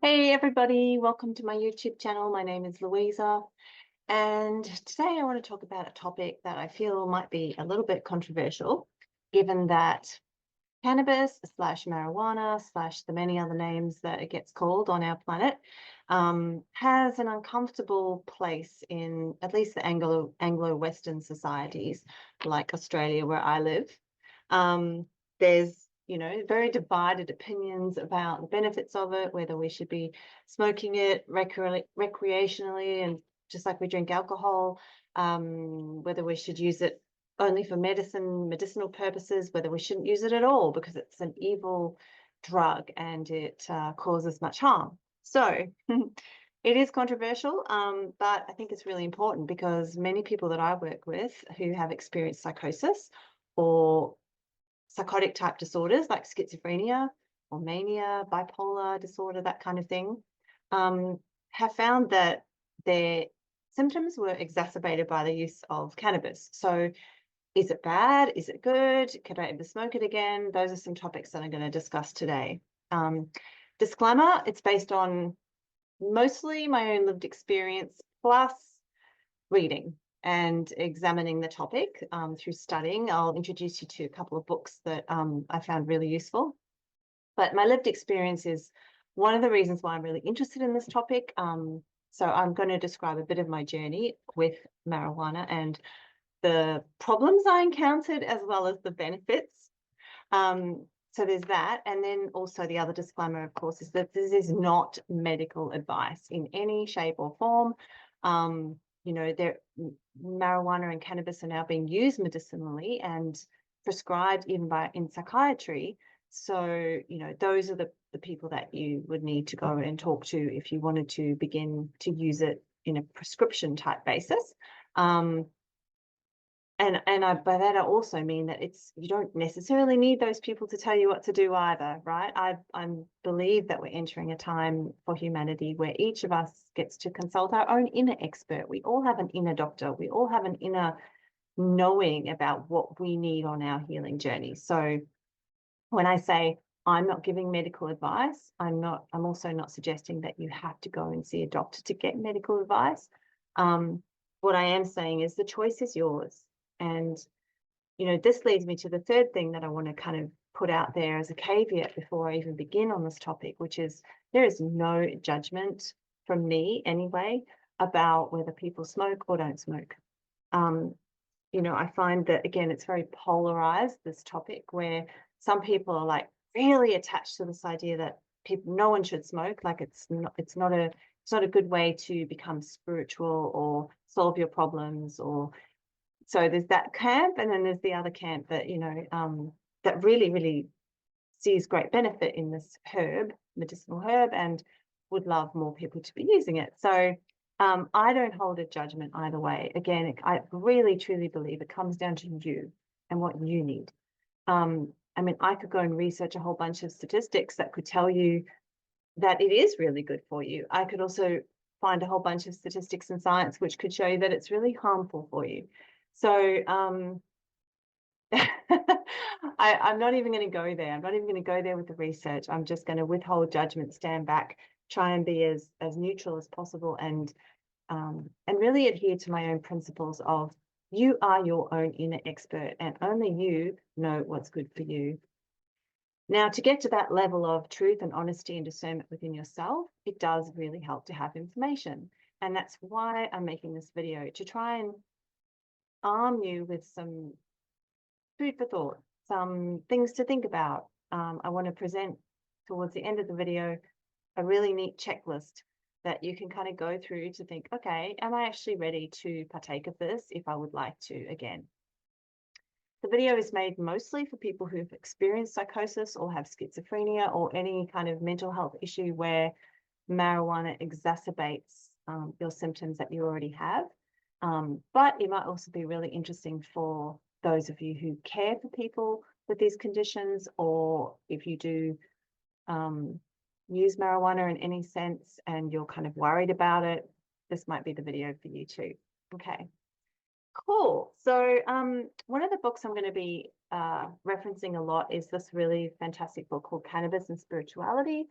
Hey everybody, welcome to my YouTube channel. My name is Louisa, and today I want to talk about a topic that I feel might be a little bit controversial, given that cannabis slash marijuana slash the many other names that it gets called on our planet has an uncomfortable place in at least the Anglo-Western societies like Australia, where I live. There's very divided opinions about the benefits of it, whether we should be smoking it recreationally and just like we drink alcohol, whether we should use it only for medicinal purposes, whether we shouldn't use it at all because it's an evil drug and it causes much harm. So it is controversial, but I think it's really important because many people that I work with who have experienced psychosis or psychotic type disorders like schizophrenia or mania, bipolar disorder, that kind of thing, have found that their symptoms were exacerbated by the use of cannabis. So is it bad? Is it good? Could I ever smoke it again? Those are some topics that I'm going to discuss today. Disclaimer, it's based on mostly my own lived experience plus reading and examining the topic through studying. I'll introduce you to a couple of books that I found really useful. But my lived experience is one of the reasons why I'm really interested in this topic. So I'm going to describe a bit of my journey with marijuana and the problems I encountered as well as the benefits. So there's that. And then also the other disclaimer, of course, is that this is not medical advice in any shape or form. Marijuana and cannabis are now being used medicinally and prescribed even in psychiatry. So, those are the people that you would need to go and talk to if you wanted to begin to use it in a prescription type basis. By that I also mean that you don't necessarily need those people to tell you what to do either, right? I believe that we're entering a time for humanity where each of us gets to consult our own inner expert. We all have an inner doctor. We all have an inner knowing about what we need on our healing journey. So when I say I'm not giving medical advice, I'm also not suggesting that you have to go and see a doctor to get medical advice. What I am saying is the choice is yours. And, this leads me to the third thing that I want to kind of put out there as a caveat before I even begin on this topic, which is there is no judgment from me anyway about whether people smoke or don't smoke. I find that, again, it's very polarized, this topic, where some people are like really attached to this idea that no one should smoke, like it's not a good way to become spiritual or solve your problems. Or so there's that camp, and then there's the other camp that that really sees great benefit in this medicinal herb, and would love more people to be using it. So I don't hold a judgment either way. Again, I really truly believe it comes down to you and what you need. I could go and research a whole bunch of statistics that could tell you that it is really good for you. I could also find a whole bunch of statistics and science which could show you that it's really harmful for you. So I'm not even going to go there. I'm not even going to go there with the research. I'm just going to withhold judgment, stand back, try and be as neutral as possible, and really adhere to my own principles of you are your own inner expert and only you know what's good for you. Now, to get to that level of truth and honesty and discernment within yourself, it does really help to have information. And that's why I'm making this video, to try and arm you with some food for thought, some things to think about. I want to present towards the end of the video a really neat checklist that you can kind of go through to think, okay, am I actually ready to partake of this if I would like to again? The video is made mostly for people who've experienced psychosis or have schizophrenia or any kind of mental health issue where marijuana exacerbates your symptoms that you already have. But it might also be really interesting for those of you who care for people with these conditions, or if you do use marijuana in any sense and you're kind of worried about it, this might be the video for you too. Okay, cool. So one of the books I'm going to be referencing a lot is this really fantastic book called Cannabis and Spirituality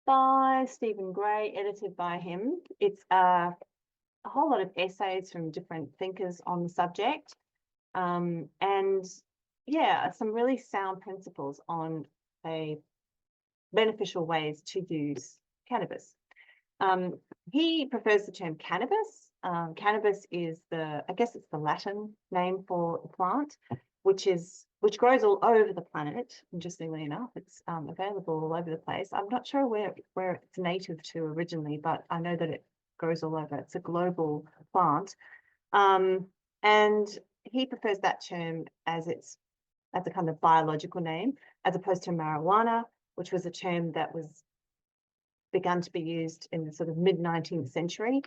by Stephen Gray, edited by him. It's a whole lot of essays from different thinkers on the subject. And yeah, some really sound principles on beneficial ways to use cannabis. He prefers the term cannabis. Cannabis is I guess it's the Latin name for the plant, which grows all over the planet. Interestingly enough, it's available all over the place. I'm not sure where it's native to originally, but I know that it grows all over. It's a global plant, and he prefers that term as a kind of biological name, as opposed to marijuana, which was a term that was begun to be used in the sort of mid-19th century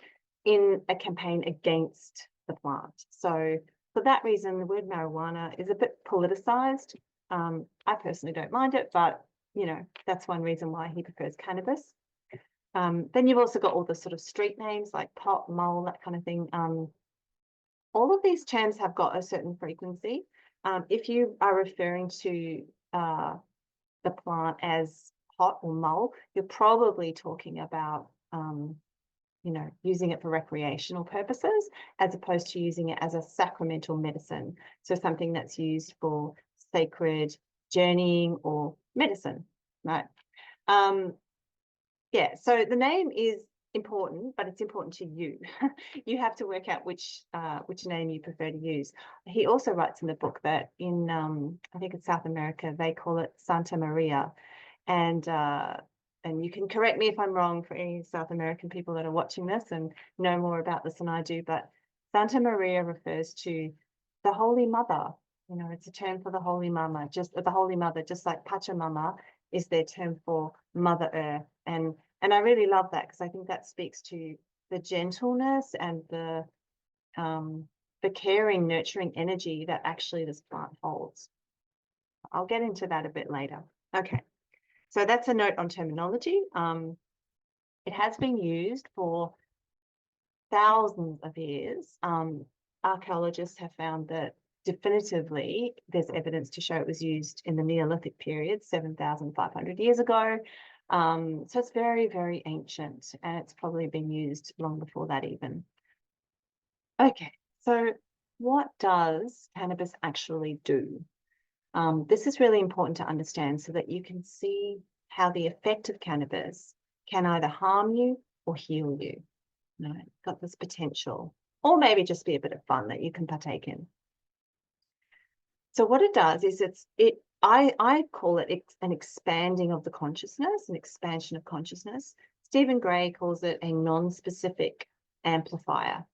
in a campaign against the plant. So for that reason, the word marijuana is a bit politicized. I personally don't mind it, but that's one reason why he prefers cannabis. Then you've also got all the sort of street names like pot, mole, that kind of thing. All of these terms have got a certain frequency. If you are referring to the plant as pot or mole, you're probably talking about using it for recreational purposes, as opposed to using it as a sacramental medicine. So something that's used for sacred journeying or medicine, right? Yeah, so the name is important, but it's important to you. You have to work out which name you prefer to use. He also writes in the book that in I think in South America they call it Santa Maria, and you can correct me if I'm wrong for any South American people that are watching this and know more about this than I do, but Santa Maria refers to the Holy Mother. It's a term for the Holy Mama, just like Pachamama is their term for Mother Earth. And I really love that, because I think that speaks to the gentleness and the caring, nurturing energy that actually this plant holds. I'll get into that a bit later. Okay, so that's a note on terminology. It has been used for thousands of years. Archaeologists have found that definitively there's evidence to show it was used in the Neolithic period, 7,500 years ago. So it's very, very ancient, and it's probably been used long before that even. Okay, so what does cannabis actually do? This is really important to understand so that you can see how the effect of cannabis can either harm you or heal you. It's got this potential, or maybe just be a bit of fun that you can partake in. So what it does is I call it an expanding of the consciousness, an expansion of consciousness. Stephen Gray calls it a non-specific amplifier.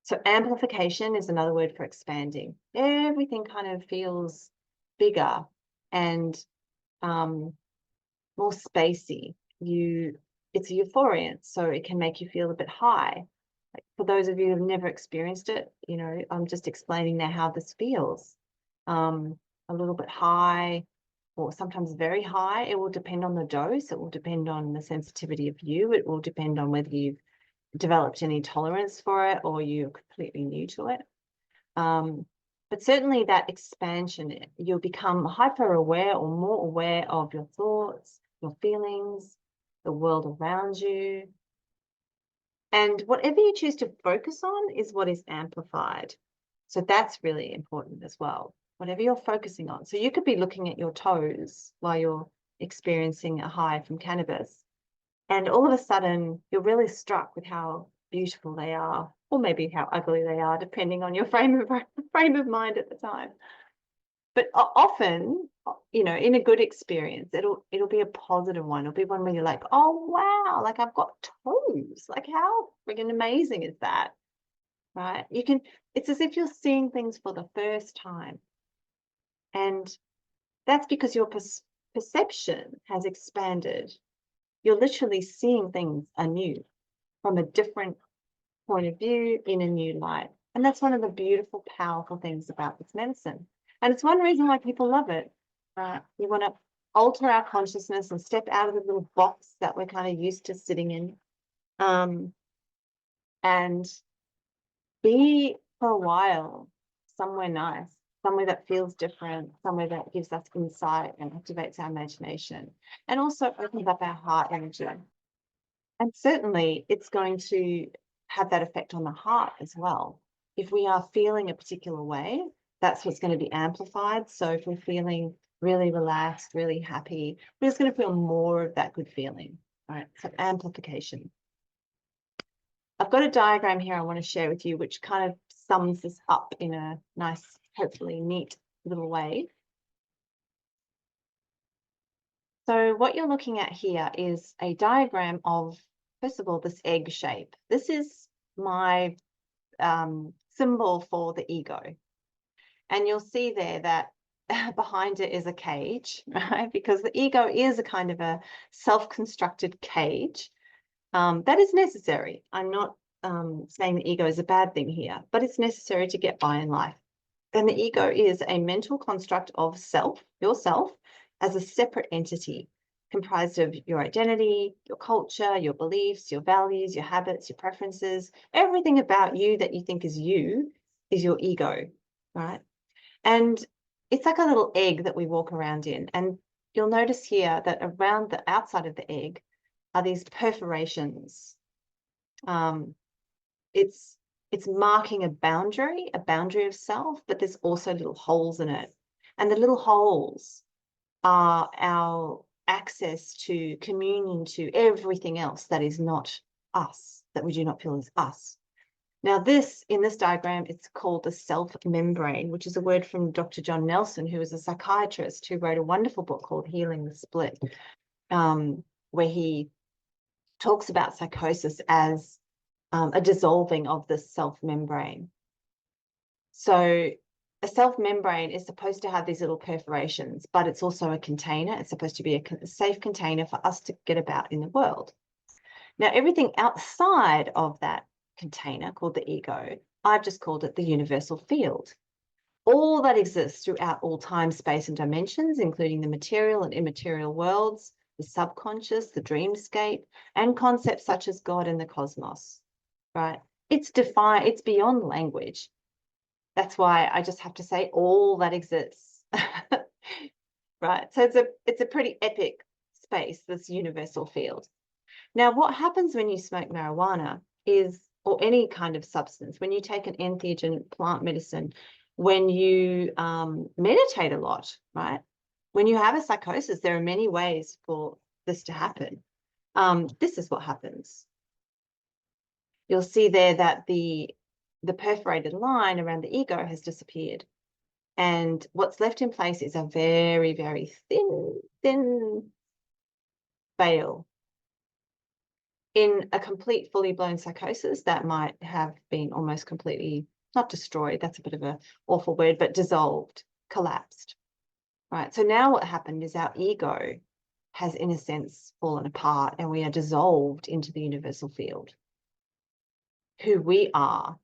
So amplification is another word for expanding. Everything kind of feels bigger and more spacey. It's a euphoriant, so it can make you feel a bit high. Like, for those of you who've never experienced it, I'm just explaining now how this feels. A little bit high, or sometimes very high. It will depend on the dose. It will depend on the sensitivity of you. It will depend on whether you've developed any tolerance for it or you're completely new to it. But certainly that expansion, you'll become hyper aware or more aware of your thoughts, your feelings, the world around you. And whatever you choose to focus on is what is amplified. So that's really important as well. Whatever you're focusing on. So you could be looking at your toes while you're experiencing a high from cannabis, and all of a sudden you're really struck with how beautiful they are, or maybe how ugly they are, depending on your frame of mind at the time. But often, in a good experience, it'll be a positive one. It'll be one where you're like, oh wow, like I've got toes. Like how friggin' amazing is that? Right? It's as if you're seeing things for the first time. And that's because your perception has expanded. You're literally seeing things anew from a different point of view, in a new light. And that's one of the beautiful, powerful things about this medicine. And it's one reason why people love it. We want to alter our consciousness and step out of the little box that we're kind of used to sitting in, and be for a while somewhere nice. somewhere that feels different, somewhere that gives us insight and activates our imagination, and also opens up our heart energy. And certainly it's going to have that effect on the heart as well. If we are feeling a particular way, that's what's going to be amplified. So if we're feeling really relaxed, really happy, we're just going to feel more of that good feeling, right? So amplification. I've got a diagram here I want to share with you, which kind of sums this up in a nice, hopefully neat little way. So what you're looking at here is a diagram of, first of all, this egg shape. This is my symbol for the ego. And you'll see there that behind it is a cage, right? Because the ego is a kind of a self-constructed cage that is necessary. I'm not saying the ego is a bad thing here, but it's necessary to get by in life. And the ego is a mental construct of self, yourself, as a separate entity comprised of your identity, your culture, your beliefs, your values, your habits, your preferences. Everything about you that you think is you is your ego, right? And it's like a little egg that we walk around in. And you'll notice here that around the outside of the egg are these perforations. It's marking a boundary of self, but there's also little holes in it. And the little holes are our access to communion to everything else that is not us, that we do not feel is us. Now this, in this diagram, it's called the self-membrane, which is a word from Dr. John Nelson, who is a psychiatrist who wrote a wonderful book called Healing the Split, where he talks about psychosis as a dissolving of the self-membrane. So a self-membrane is supposed to have these little perforations, but it's also a container. It's supposed to be a safe container for us to get about in the world. Now, everything outside of that container called the ego, I've just called it the universal field. All that exists throughout all time, space, and dimensions, including the material and immaterial worlds, the subconscious, the dreamscape, and concepts such as God and the cosmos, right? It's defined, it's beyond language. That's why I just have to say all that exists, right? So it's a pretty epic space, this universal field. Now, what happens when you smoke marijuana is, or any kind of substance, when you take an entheogen plant medicine, when you meditate a lot, right? When you have a psychosis, there are many ways for this to happen. This is what happens. You'll see there that the perforated line around the ego has disappeared. And what's left in place is a very, very thin veil. In a complete, fully blown psychosis, that might have been almost completely, not destroyed, that's a bit of an awful word, but dissolved, collapsed, right? So now what happened is our ego has, in a sense, fallen apart and we are dissolved into the universal field. Who we are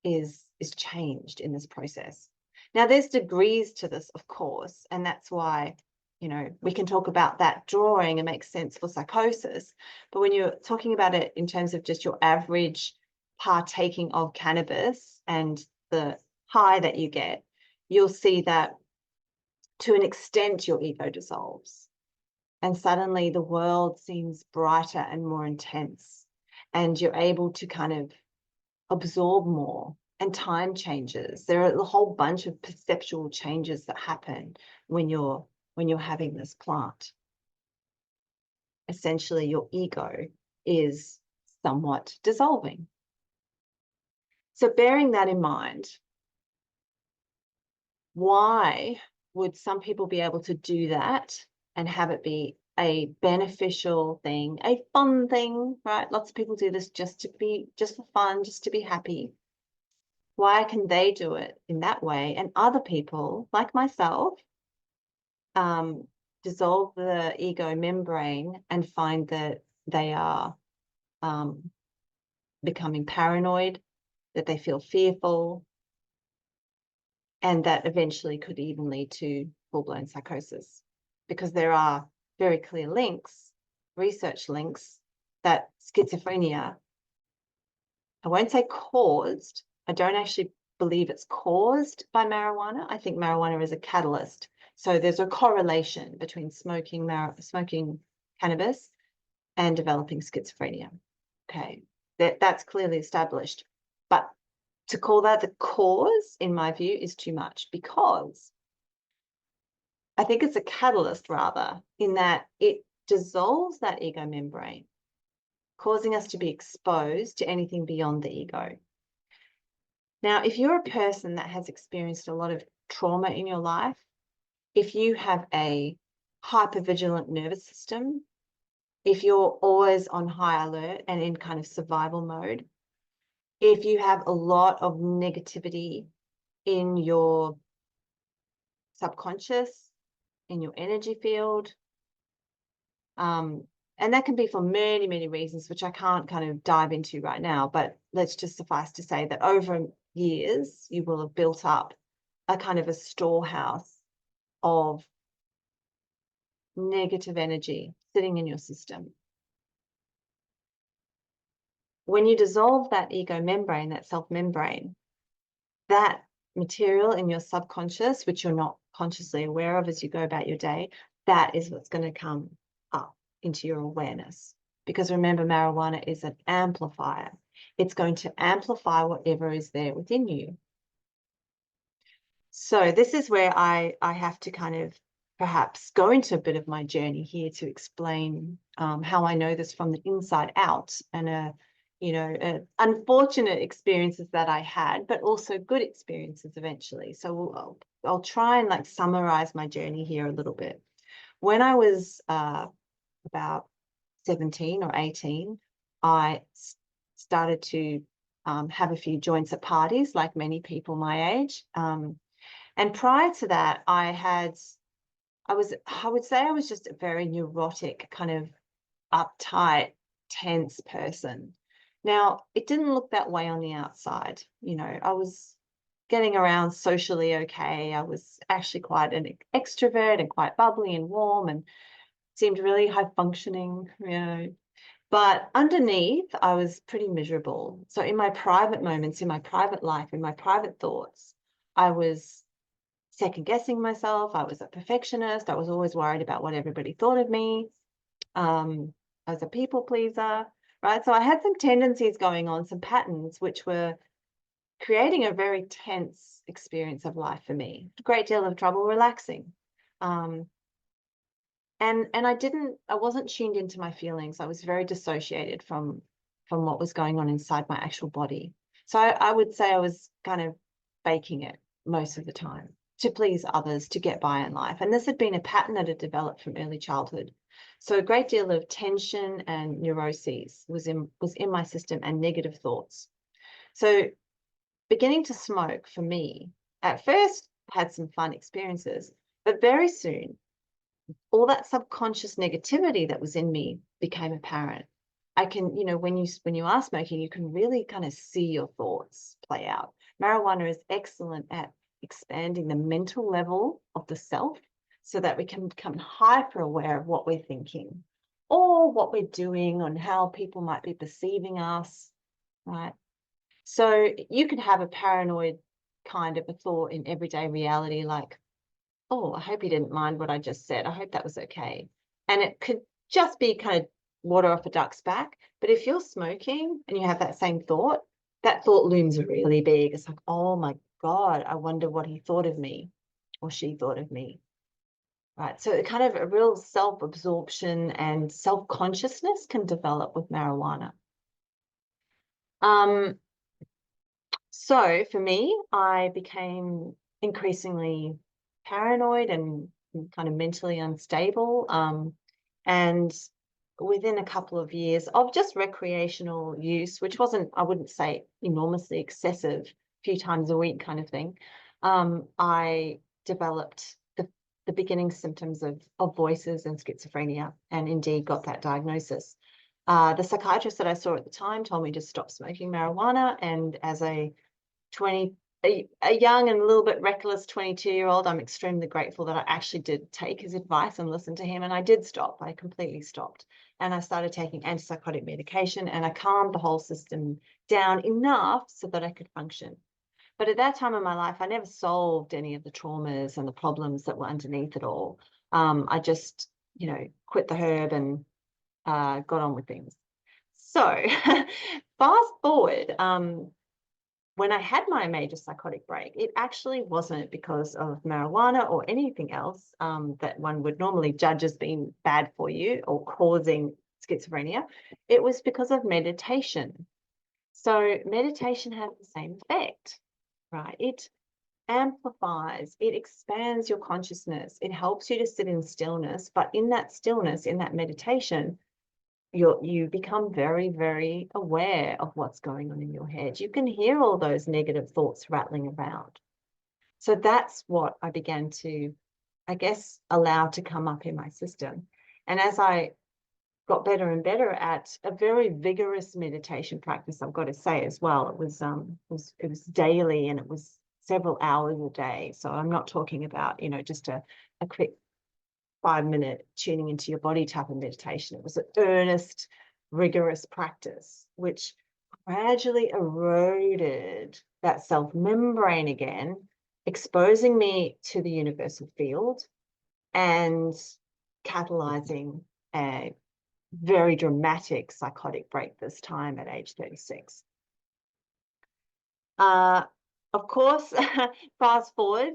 is changed in this process. Now, there's degrees to this, of course, and that's why, you know, we can talk about that drawing and make sense for psychosis. But when you're talking about it in terms of just your average partaking of cannabis and the high that you get, you'll see that to an extent your ego dissolves. And suddenly the world seems brighter and more intense. And you're able to kind of absorb more, and time changes. There are a whole bunch of perceptual changes that happen when you're having this plant. Essentially, your ego is somewhat dissolving. So bearing that in mind, why would some people be able to do that and have it be a beneficial thing, a fun thing, right? Lots of people do this just for fun, just to be happy. Why can they do it in that way? And other people, like myself, dissolve the ego membrane and find that they are becoming paranoid, that they feel fearful, and that eventually could even lead to full-blown psychosis, because there are very clear links, research links, that schizophrenia, I won't say caused, I don't actually believe it's caused by marijuana. I think marijuana is a catalyst. So there's a correlation between smoking cannabis and developing schizophrenia. Okay, that's clearly established. But to call that the cause, in my view, is too much, because I think it's a catalyst rather, in that it dissolves that ego membrane, causing us to be exposed to anything beyond the ego. Now, if you're a person that has experienced a lot of trauma in your life, if you have a hypervigilant nervous system, if you're always on high alert and in kind of survival mode, if you have a lot of negativity in your subconscious, in your energy field, and that can be for many, many reasons, which I can't kind of dive into right now, but let's just suffice to say that over years, you will have built up a kind of a storehouse of negative energy sitting in your system. When you dissolve that ego membrane, that self membrane, that material in your subconscious, which you're not consciously aware of as you go about your day, that is what's going to come up into your awareness. Because remember, marijuana is an amplifier. It's going to amplify whatever is there within you. So this is where I have to kind of perhaps go into a bit of my journey here to explain how I know this from the inside out, and unfortunate experiences that I had, but also good experiences eventually. So I'll try and like summarize my journey here a little bit. When I was about 17 or 18, I started to have a few joints at parties, like many people my age. And prior to that, I would say I was just a very neurotic, kind of uptight, tense person. Now, it didn't look that way on the outside. I was getting around socially okay. I was actually quite an extrovert and quite bubbly and warm and seemed really high functioning, But underneath, I was pretty miserable. So in my private moments, in my private life, in my private thoughts, I was second guessing myself. I was a perfectionist. I was always worried about what everybody thought of me. I was a people pleaser, right? So I had some tendencies going on, some patterns, which were creating a very tense experience of life for me. A great deal of trouble relaxing. And I wasn't tuned into my feelings. I was very dissociated from what was going on inside my actual body. So I would say I was kind of faking it most of the time to please others, to get by in life. And this had been a pattern that had developed from early childhood. So a great deal of tension and neuroses was in my system, and negative thoughts. So beginning to smoke for me, at first had some fun experiences, but very soon, all that subconscious negativity that was in me became apparent. I can, when you are smoking, you can really kind of see your thoughts play out. Marijuana is excellent at expanding the mental level of the self so that we can become hyper aware of what we're thinking or what we're doing, on how people might be perceiving us, right? So you could have a paranoid kind of a thought in everyday reality, like, oh, I hope he didn't mind what I just said. I hope that was okay. And it could just be kind of water off a duck's back. But if you're smoking and you have that same thought, that thought looms really big. It's like, oh my God, I wonder what he thought of me or she thought of me. Right. So it kind of a real self-absorption and self-consciousness can develop with marijuana. So for me, I became increasingly paranoid and kind of mentally unstable. And within a couple of years of just recreational use, which wasn't, I wouldn't say enormously excessive, a few times a week kind of thing, I developed the beginning symptoms of voices and schizophrenia, and indeed got that diagnosis. The psychiatrist that I saw at the time told me to stop smoking marijuana, and as a young and a little bit reckless 22-year-old, I'm extremely grateful that I actually did take his advice and listen to him, and I did stop. I completely stopped, and I started taking antipsychotic medication, and I calmed the whole system down enough so that I could function. But at that time in my life, I never solved any of the traumas and the problems that were underneath it all. I just, quit the herb and got on with things. So fast forward, when I had my major psychotic break, it actually wasn't because of marijuana or anything else that one would normally judge as being bad for you or causing schizophrenia. It was because of meditation. So meditation has the same effect, right? It amplifies, it expands your consciousness. It helps you to sit in stillness, but in that stillness, in that meditation, you become very, very aware of what's going on in your head. You can hear all those negative thoughts rattling around. So that's what I began to, I guess, allow to come up in my system. And as I got better and better at a very vigorous meditation practice, I've got to say as well, it was daily, and it was several hours a day. So I'm not talking about, just a quick 5-minute tuning into your body type of meditation. It was an earnest, rigorous practice, which gradually eroded that self membrane again, exposing me to the universal field and catalyzing a very dramatic psychotic break, this time at age 36. Of course, fast forward,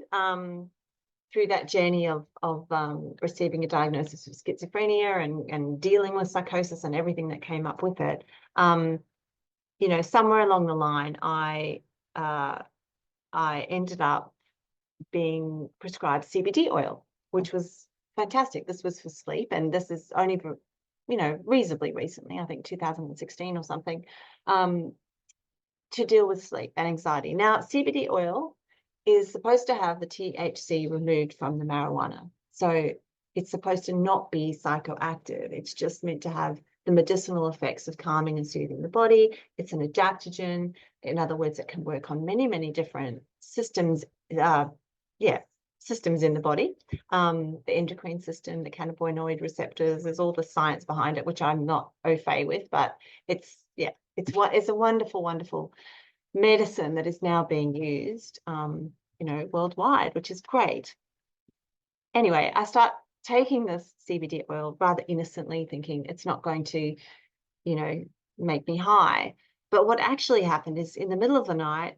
through that journey of receiving a diagnosis of schizophrenia and dealing with psychosis and everything that came up with it, somewhere along the line, I ended up being prescribed CBD oil, which was fantastic. This was for sleep, and this is only for, reasonably recently, I think 2016 or something, to deal with sleep and anxiety. Now, CBD oil is supposed to have the THC removed from the marijuana. So it's supposed to not be psychoactive. It's just meant to have the medicinal effects of calming and soothing the body. It's an adaptogen. In other words, it can work on many, many different systems. Systems in the body, the endocrine system, the cannabinoid receptors. There's all the science behind it, which I'm not au fait with, but it's a wonderful, wonderful medicine that is now being used, worldwide, which is great. Anyway, I start taking this CBD oil rather innocently, thinking it's not going to, make me high. But what actually happened is, in the middle of the night,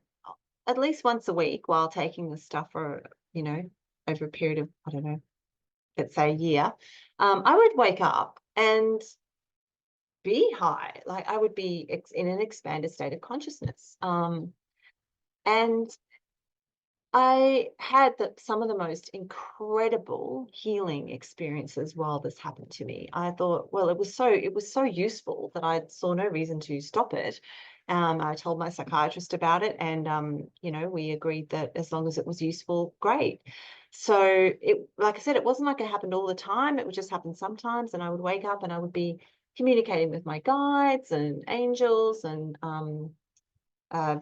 at least once a week, while taking this stuff for, over a period of, I don't know, let's say a year, I would wake up and be high. Like, I would be in an expanded state of consciousness. And I had some of the most incredible healing experiences while this happened to me. I thought, well, it was so useful that I saw no reason to stop it. I told my psychiatrist about it, and we agreed that as long as it was useful, great. So like I said, it wasn't like it happened all the time. It would just happen sometimes, and I would wake up and I would be communicating with my guides and angels, and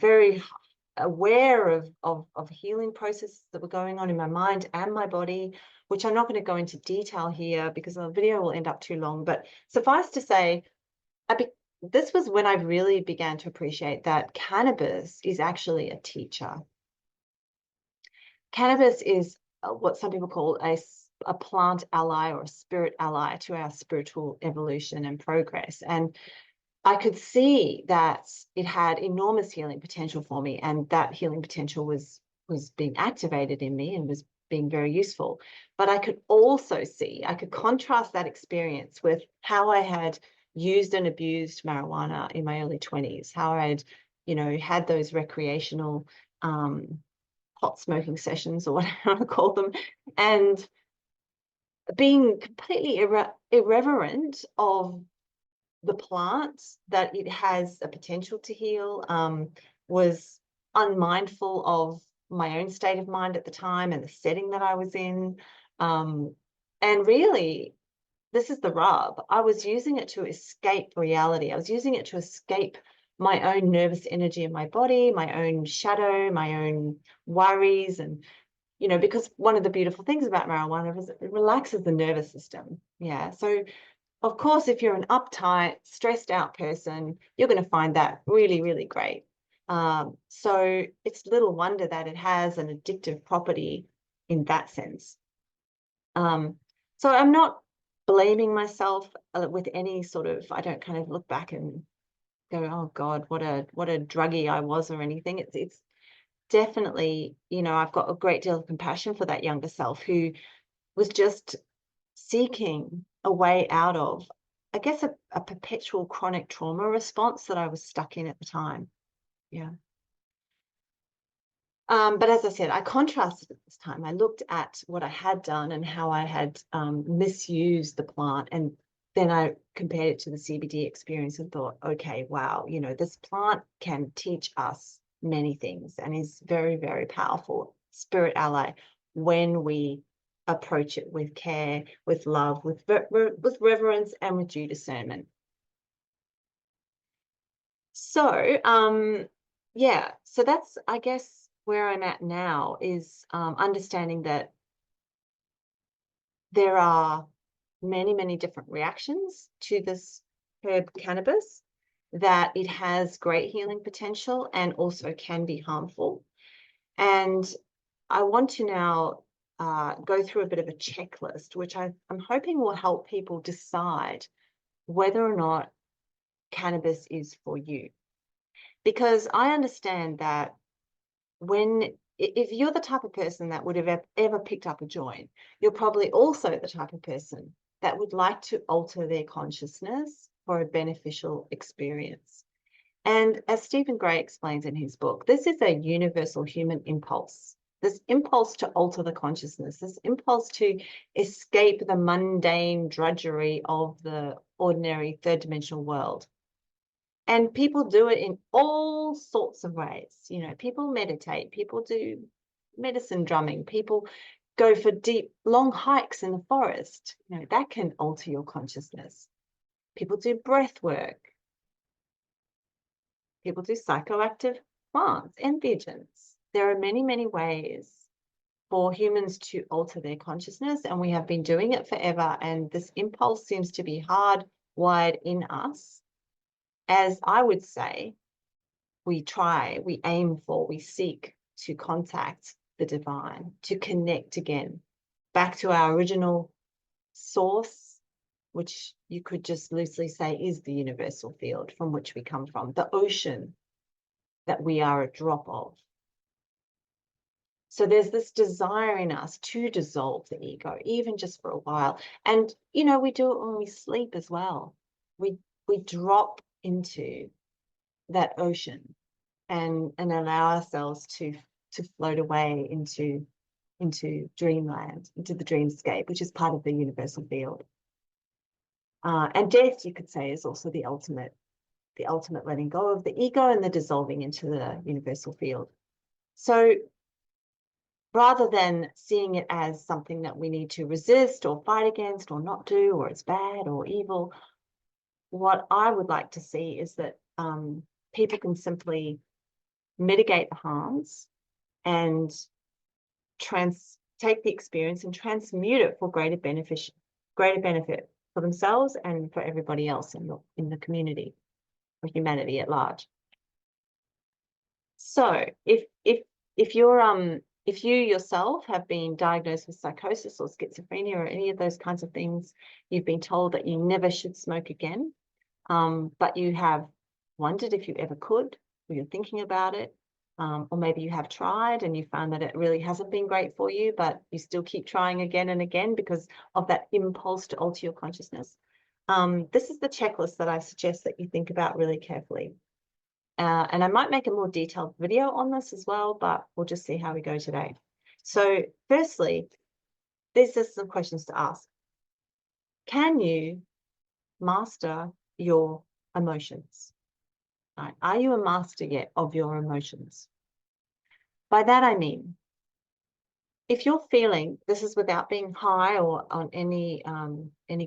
very aware of healing processes that were going on in my mind and my body, which I'm not going to go into detail here because the video will end up too long. But suffice to say, this was when I really began to appreciate that cannabis is actually a teacher. Cannabis is what some people call a plant ally or a spirit ally to our spiritual evolution and progress. And I could see that it had enormous healing potential for me, and that healing potential was being activated in me and was being very useful. But I could also see, I could contrast that experience with how I had used and abused marijuana in my early 20s, how I'd, had those recreational pot smoking sessions, or whatever I want to call them, and being completely irreverent of the plant, that it has a potential to heal, was unmindful of my own state of mind at the time and the setting that I was in. And really, this is the rub. I was using it to escape reality. I was using it to escape my own nervous energy in my body, my own shadow, my own worries. And, because one of the beautiful things about marijuana is it relaxes the nervous system. Yeah. So, of course, if you're an uptight, stressed out person, you're going to find that really, really great. So it's little wonder that it has an addictive property in that sense. So I'm not blaming myself with any sort of, I don't kind of look back and go, oh God, what a druggie I was or anything. It's definitely, I've got a great deal of compassion for that younger self who was just seeking a way out of, I guess, a perpetual chronic trauma response that I was stuck in at the time. Yeah. But as I said, I contrasted at this time. I looked at what I had done and how I had misused the plant. And then I compared it to the CBD experience and thought, okay, wow, this plant can teach us many things and is very, very powerful spirit ally when we approach it with care, with love, with reverence, and with due discernment. So, yeah, so that's, I guess, where I'm at now is understanding that there are many, many different reactions to this herb cannabis, that it has great healing potential and also can be harmful. And I want to now go through a bit of a checklist, which I'm hoping will help people decide whether or not cannabis is for you. Because I understand that if you're the type of person that would have ever picked up a joint, you're probably also the type of person that would like to alter their consciousness for a beneficial experience. And as Stephen Gray explains in his book, this is a universal human impulse. This impulse to alter the consciousness, this impulse to escape the mundane drudgery of the ordinary third-dimensional world. And people do it in all sorts of ways. People meditate, people do medicine drumming, people go for deep, long hikes in the forest. That can alter your consciousness. People do breath work. People do psychoactive plants, entheogens. There are many, many ways for humans to alter their consciousness, and we have been doing it forever. And this impulse seems to be hardwired in us. As I would say, we aim for, we seek to contact the divine, to connect again back to our original source, which you could just loosely say is the universal field from which we come from, the ocean that we are a drop of. So there's this desire in us to dissolve the ego, even just for a while. And, we do it when we sleep as well. We drop into that ocean and allow ourselves to float away into dreamland, into the dreamscape, which is part of the universal field. And death, you could say, is also the ultimate letting go of the ego and the dissolving into the universal field. So rather than seeing it as something that we need to resist or fight against or not do, or it's bad or evil, what I would like to see is that people can simply mitigate the harms and take the experience and transmute it for greater benefit for themselves and for everybody else in the community, for humanity at large. So if you yourself have been diagnosed with psychosis or schizophrenia or any of those kinds of things, you've been told that you never should smoke again, but you have wondered if you ever could, or you're thinking about it, or maybe you have tried and you found that it really hasn't been great for you, but you still keep trying again and again because of that impulse to alter your consciousness. This is the checklist that I suggest that you think about really carefully. And I might make a more detailed video on this as well, but we'll just see how we go today. So firstly, there's just some questions to ask. Can you master your emotions? Right. Are you a master yet of your emotions? By that I mean, if you're feeling, this is without being high or on any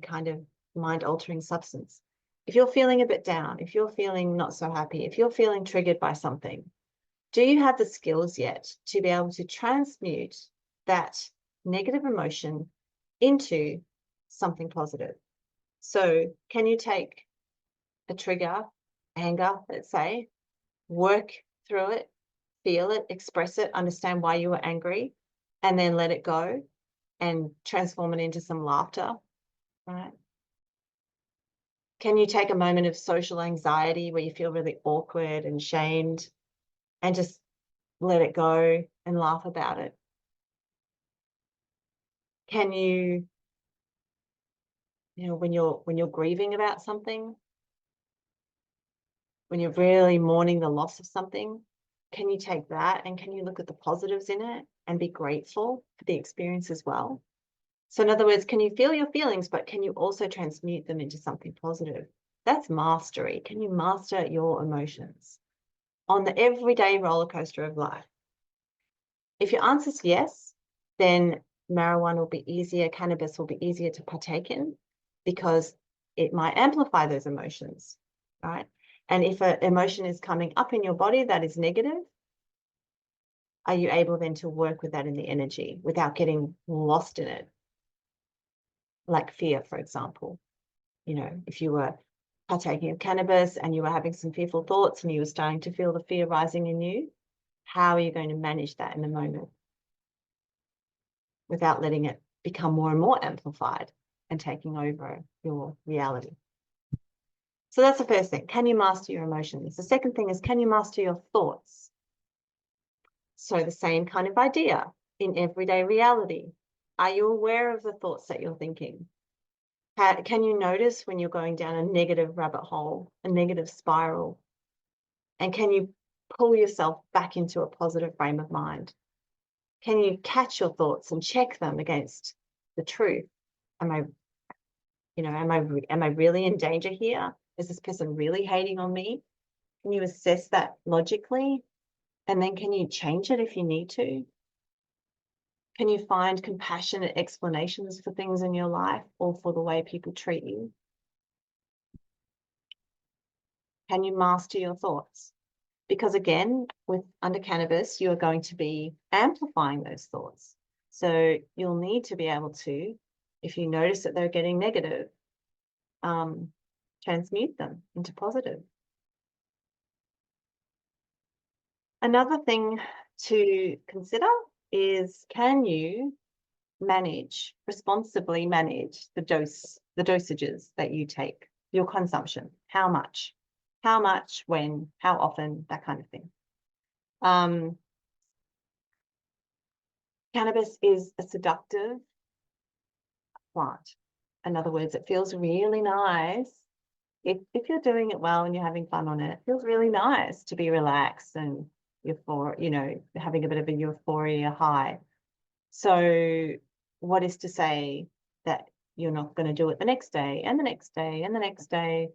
kind of mind-altering substance, if you're feeling a bit down, if you're feeling not so happy, if you're feeling triggered by something, do you have the skills yet to be able to transmute that negative emotion into something positive? So can you take a trigger, anger, let's say, work through it, feel it, express it, understand why you were angry, and then let it go and transform it into some laughter, right? Can you take a moment of social anxiety where you feel really awkward and shamed and just let it go and laugh about it? Can you, when you're grieving about something, when you're really mourning the loss of something, can you take that and can you look at the positives in it and be grateful for the experience as well? So in other words, can you feel your feelings, but can you also transmute them into something positive? That's mastery. Can you master your emotions on the everyday roller coaster of life? If your answer is yes, then marijuana will be easier, cannabis will be easier to partake in because it might amplify those emotions, right? And if an emotion is coming up in your body that is negative, are you able then to work with that in the energy without getting lost in it? Like fear, for example. If you were partaking of cannabis and you were having some fearful thoughts and you were starting to feel the fear rising in you, how are you going to manage that in the moment without letting it become more and more amplified and taking over your reality? So that's the first thing. Can you master your emotions? The second thing is, can you master your thoughts? So the same kind of idea in everyday reality. Are you aware of the thoughts that you're thinking? Can you notice when you're going down a negative rabbit hole, a negative spiral? And can you pull yourself back into a positive frame of mind? Can you catch your thoughts and check them against the truth? Am I really in danger here? Is this person really hating on me? Can you assess that logically? And then can you change it if you need to? Can you find compassionate explanations for things in your life or for the way people treat you? Can you master your thoughts? Because again, under cannabis, you are going to be amplifying those thoughts. So you'll need to be able to, if you notice that they're getting negative, transmute them into positive. Another thing to consider is, can you responsibly manage the dosages that you take, your consumption? How much, when, how often, that kind of thing. Cannabis is a seductive plant. In other words, it feels really nice. If you're doing it well and you're having fun on it, it feels really nice to be relaxed and having a bit of a euphoria high. So what is to say that you're not going to do it the next day and the next day and the next day,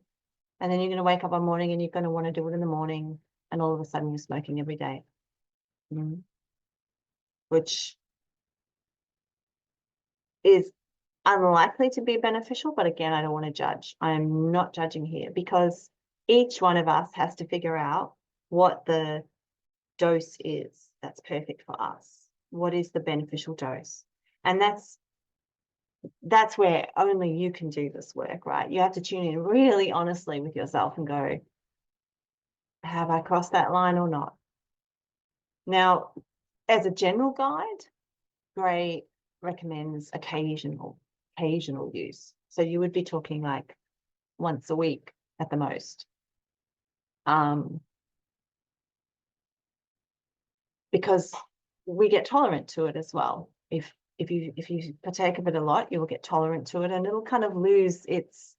and then you're going to wake up one morning and you're going to want to do it in the morning, and all of a sudden you're smoking every day, which is unlikely to be beneficial. But again, I don't want to judge. I'm not judging here, because each one of us has to figure out what the dose is that's perfect for us. What is the beneficial dose? And that's where only you can do this work, right? You have to tune in really honestly with yourself and go, have I crossed that line or not? Now, as a general guide, Gray recommends occasional use. So you would be talking like once a week at the most. Because we get tolerant to it as well. If you partake of it a lot, you will get tolerant to it, and it'll kind of lose its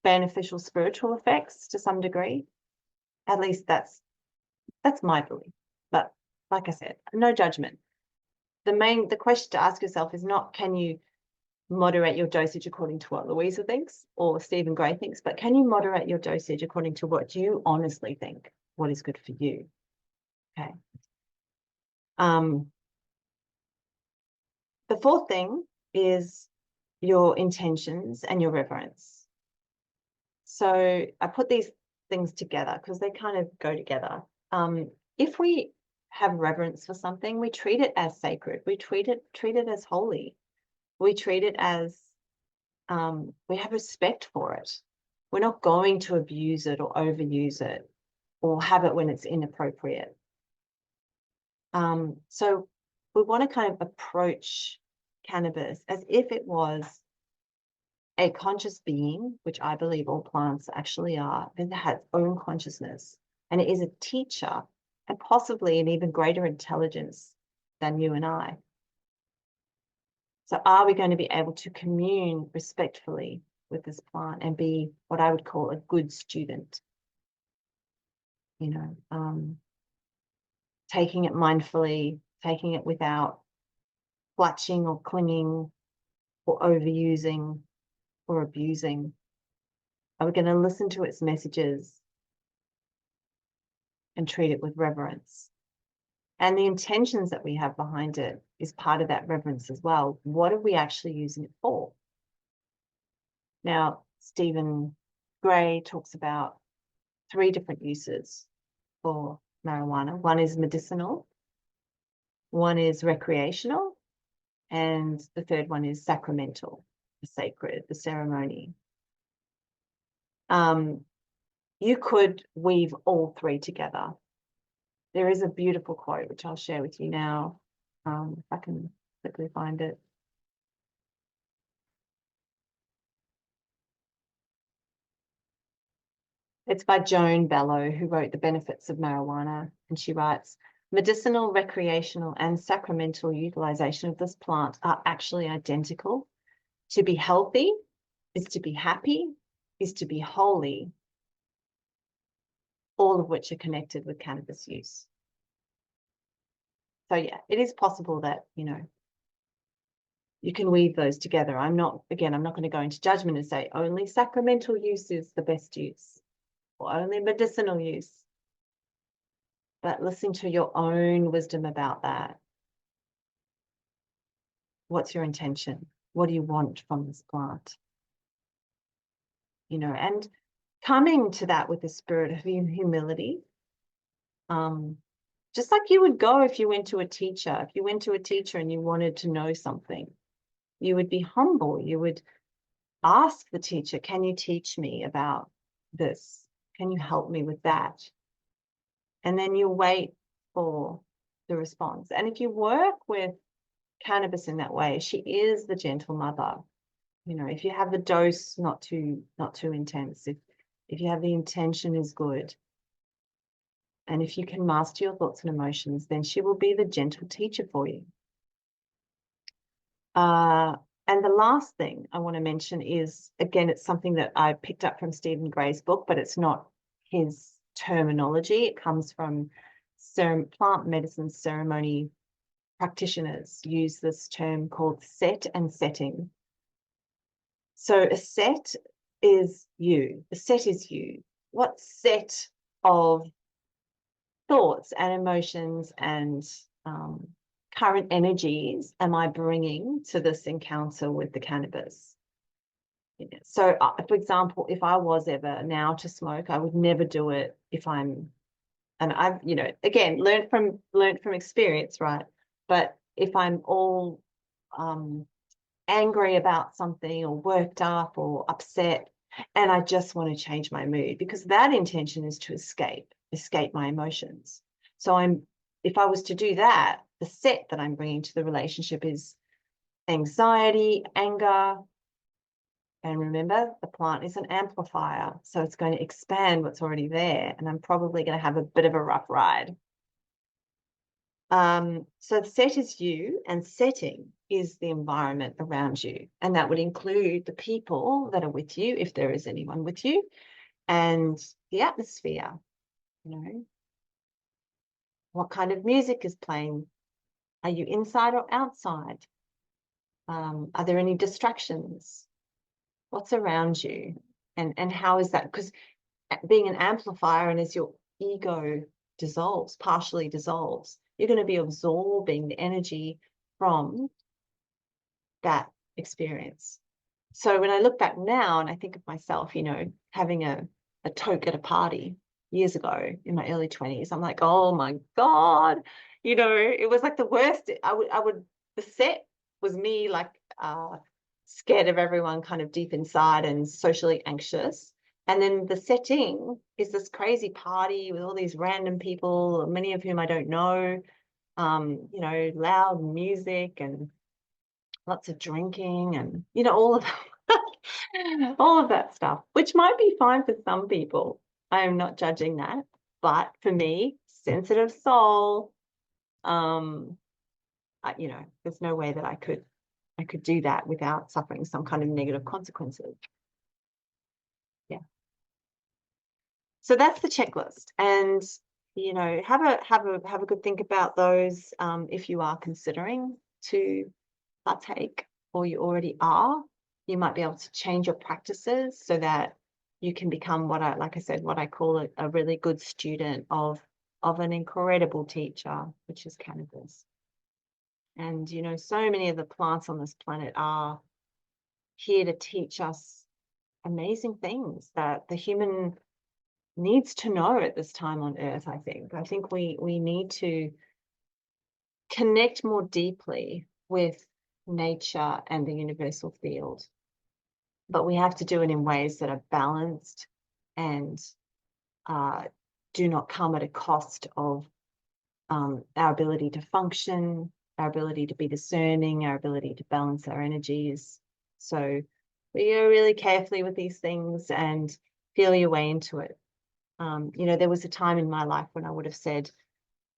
beneficial spiritual effects to some degree. At least that's my belief. But like I said, no judgment. The question to ask yourself is not, can you moderate your dosage according to what Louisa thinks or Stephen Gray thinks, but can you moderate your dosage according to what you honestly think, what is good for you? Okay. The fourth thing is your intentions and your reverence. So I put these things together because they kind of go together. If we have reverence for something, we treat it as sacred. We treat it as holy. We treat it as, we have respect for it. We're not going to abuse it or overuse it or have it when it's inappropriate. So we want to kind of approach cannabis as if it was a conscious being, which I believe all plants actually are, and it has its own consciousness, and it is a teacher and possibly an even greater intelligence than you and I. So are we going to be able to commune respectfully with this plant and be what I would call a good student? Taking it mindfully, taking it without clutching or clinging or overusing or abusing? Are we going to listen to its messages and treat it with reverence? And the intentions that we have behind it is part of that reverence as well. What are we actually using it for? Now, Stephen Gray talks about 3 different uses for marijuana. One is medicinal, one is recreational, and the third one is sacramental, the sacred, the ceremony. You could weave all 3 together. There is a beautiful quote, which I'll share with you now, if I can quickly find it. It's by Joan Bellow, who wrote The Benefits of Marijuana. And she writes, medicinal, recreational, and sacramental utilization of this plant are actually identical. To be healthy is to be happy, is to be holy, all of which are connected with cannabis use. So yeah, it is possible that, you can weave those together. I'm not going to go into judgment and say only sacramental use is the best use or only medicinal use. But listen to your own wisdom about that. What's your intention? What do you want from this plant? And coming to that with a spirit of humility, just like you would go if you went to a teacher. If you went to a teacher and you wanted to know something, you would be humble. You would ask the teacher, can you teach me about this? Can you help me with that? And then you wait for the response. And if you work with cannabis in that way, she is the gentle mother. If you have the dose not too intense, if you have the intention is good, and if you can master your thoughts and emotions, then she will be the gentle teacher for you. And the last thing I want to mention is, again, it's something that I picked up from Stephen Gray's book, but it's not his terminology. It comes from plant medicine ceremony practitioners use this term called set and setting. So a set is you. A set is you. What set of thoughts and emotions and current energies am I bringing to this encounter with the cannabis? So, for example, if I was ever now to smoke, I would never do it if I'm, and I've, again, learned from experience, right? But if I'm all angry about something or worked up or upset, and I just want to change my mood, because that intention is to escape my emotions. So if I was to do that, the set that I'm bringing to the relationship is anxiety, anger. And remember, the plant is an amplifier, so it's going to expand what's already there, and I'm probably going to have a bit of a rough ride. So set is you, and setting is the environment around you, and that would include the people that are with you, if there is anyone with you, and the atmosphere. What kind of music is playing? Are you inside or outside? Are there any distractions? What's around you? And how is that? Because being an amplifier, and as your ego partially dissolves, you're going to be absorbing the energy from that experience. So when I look back now and I think of myself, having a toke at a party years ago in my early 20s, I'm like, oh my God, it was like the worst. The set was me like scared of everyone kind of deep inside and socially anxious. And then the setting is this crazy party with all these random people, many of whom I don't know. you know, loud music and lots of drinking and, you know, all of all of that stuff, which might be fine for some people. I am not judging that. But for me, sensitive soul, you know, there's no way that I could do that without suffering some kind of negative consequences. Yeah. So that's the checklist, and you know, have a good think about those if you are considering to partake, or you already are. You might be able to change your practices so that you can become like I said, what I call a really good student of an incredible teacher, which is cannabis. And you know, so many of the plants on this planet are here to teach us amazing things that the human needs to know at this time on earth. I think we need to connect more deeply with nature and the universal field, but we have to do it in ways that are balanced and do not come at a cost of our ability to function, our ability to be discerning, our ability to balance our energies. So we go really carefully with these things and feel your way into it. You know, there was a time in my life when I would have said,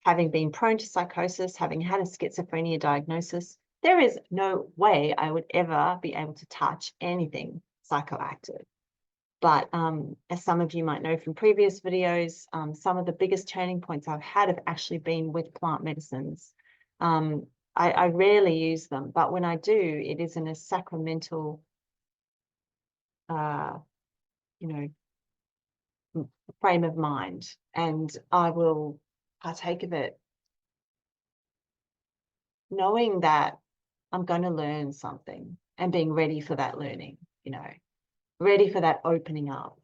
having been prone to psychosis, having had a schizophrenia diagnosis, there is no way I would ever be able to touch anything psychoactive. But as some of you might know from previous videos, some of the biggest turning points I've had have actually been with plant medicines. I rarely use them, but when I do, it is in a sacramental, you know, frame of mind, and I will partake of it knowing that I'm going to learn something and being ready for that learning, you know, ready for that opening up.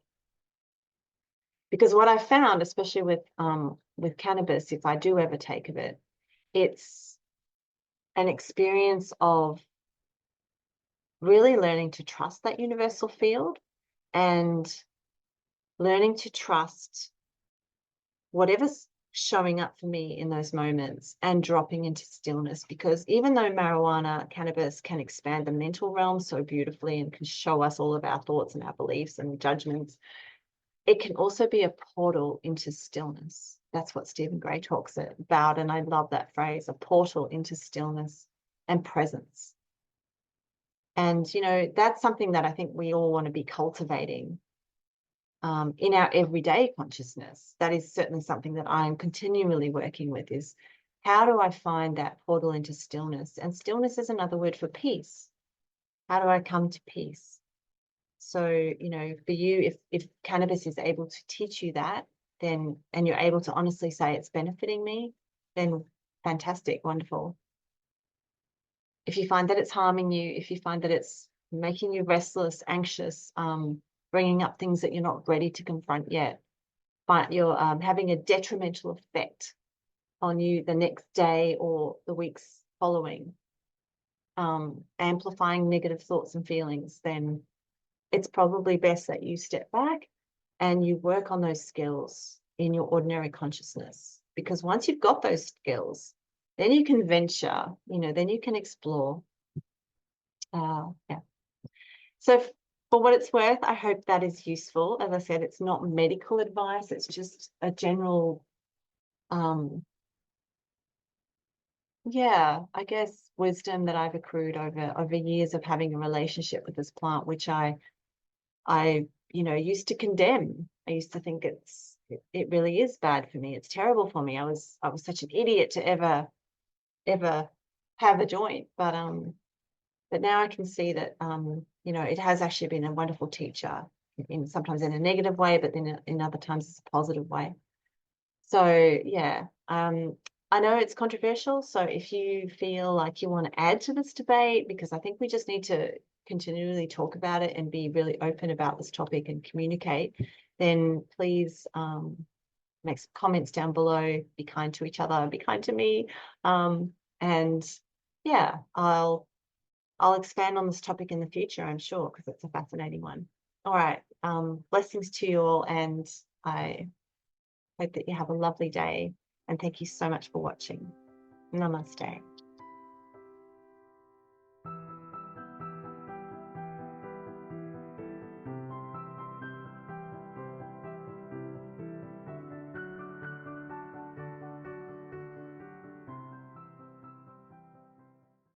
Because what I found, especially with cannabis, if I do ever take of it, it's an experience of really learning to trust that universal field and learning to trust whatever's showing up for me in those moments and dropping into stillness. Because even though marijuana, cannabis can expand the mental realm so beautifully and can show us all of our thoughts and our beliefs and judgments, it can also be a portal into stillness. That's what Stephen Gray talks about. And I love that phrase, a portal into stillness and presence. And, you know, that's something that I think we all want to be cultivating in our everyday consciousness. That is certainly something that I'm continually working with, is how do I find that portal into stillness? And stillness is another word for peace. How do I come to peace? So, you know, for you, if cannabis is able to teach you that, then, and you're able to honestly say it's benefiting me, then fantastic, wonderful. If you find that it's harming you, if you find that it's making you restless, anxious, bringing up things that you're not ready to confront yet, but you're having a detrimental effect on you the next day or the weeks following, amplifying negative thoughts and feelings, then it's probably best that you step back and you work on those skills in your ordinary consciousness. Because once you've got those skills, then you can venture, you know, then you can explore. Yeah. So for what it's worth, I hope that is useful. As I said, it's not medical advice. It's just a general, yeah, I guess wisdom that I've accrued over years of having a relationship with this plant, which I you know, used to condemn. I used to think it really is bad for me. It's terrible for me. I was such an idiot to ever have a joint. But now I can see that you know, it has actually been a wonderful teacher, sometimes in a negative way, but then in other times it's a positive way. So yeah, I know it's controversial. So if you feel like you want to add to this debate, because I think we just need to continually talk about it and be really open about this topic and communicate, then please make some comments down below, be kind to each other, be kind to me. And yeah, I'll expand on this topic in the future, I'm sure, because it's a fascinating one. All right. Blessings to you all, and I hope that you have a lovely day, and thank you so much for watching. Namaste.